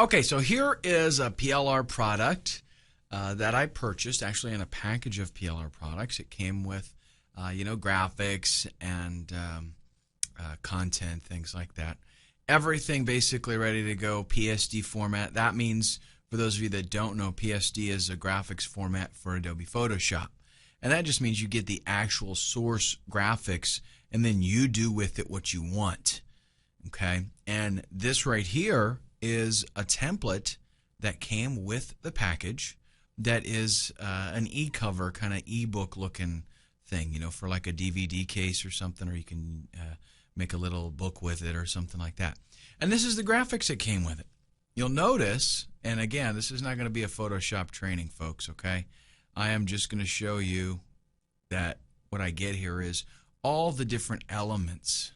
Okay, so here is a PLR product that I purchased, actually in a package of PLR products. It came with, graphics and content, things like that. Everything basically ready to go, PSD format. That means, for those of you that don't know, PSD is a graphics format for Adobe Photoshop. And that just means you get the actual source graphics and then you do with it what you want. Okay? And this right here is a template that came with the package that is an e-cover, kind of e-book looking thing, for like a DVD case or something, or you can make a little book with it or something like that. And this is the graphics that came with it. You'll notice, and again, this is not going to be a Photoshop training, folks, okay? I am just going to show you that what I get here is all the different elements.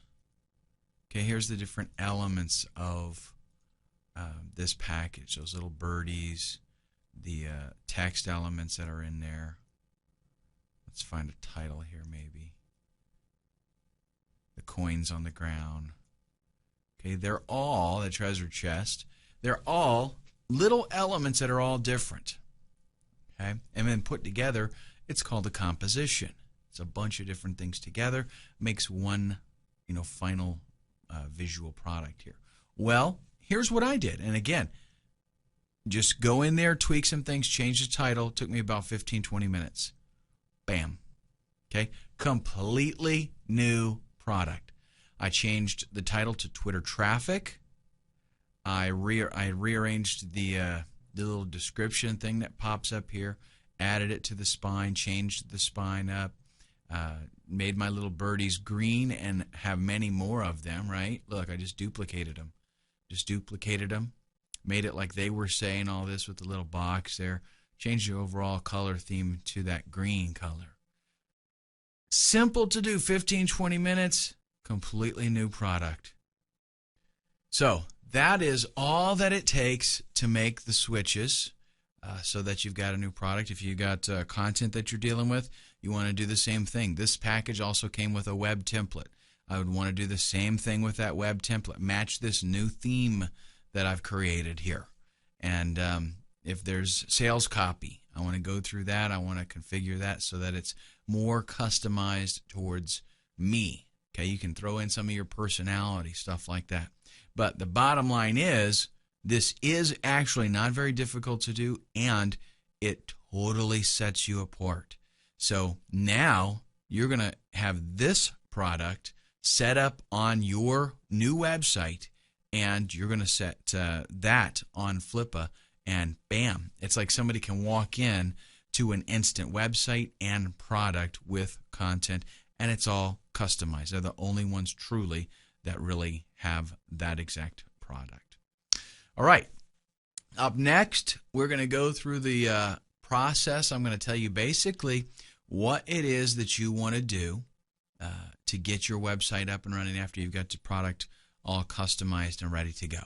Okay, here's the different elements of this package. Those little birdies, the text elements that are in there. Let's find a title here maybe. The coins on the ground. Okay, they're all, the treasure chest, they're all little elements that are all different. Okay, and then put together, it's called a composition. It's a bunch of different things together, makes one, final visual product here. Well, here's what I did. And again, just go in there, tweak some things, change the title. It took me about 15-20 minutes. Bam. Okay, completely new product. I changed the title to Twitter Traffic. I rearranged the little description thing that pops up here, added it to the spine, changed the spine up, made my little birdies green and have many more of them, right? Look, I just duplicated them. Made it like they were saying all this with the little box there. Changed the overall color theme to that green color. Simple to do, 15-20 minutes, completely new product. So that is all that it takes to make the switches so that you've got a new product. If you've got content that you're dealing with, you want to do the same thing. This package also came with a web template. I would want to do the same thing with that web template. Match this new theme that I've created here. And if there's sales copy, I want to go through that. I want to configure that so that it's more customized towards me. Okay, you can throw in some of your personality, stuff like that. But the bottom line is, this is actually not very difficult to do, and it totally sets you apart. So now you're going to have this product set up on your new website, and you're going to set that on Flippa, and bam, it's like somebody can walk in to an instant website and product with content, and it's all customized. They're the only ones truly that really have that exact product. All right, up next, we're going to go through the process. I'm going to tell you basically what it is that you want to do to get your website up and running after you've got the product all customized and ready to go.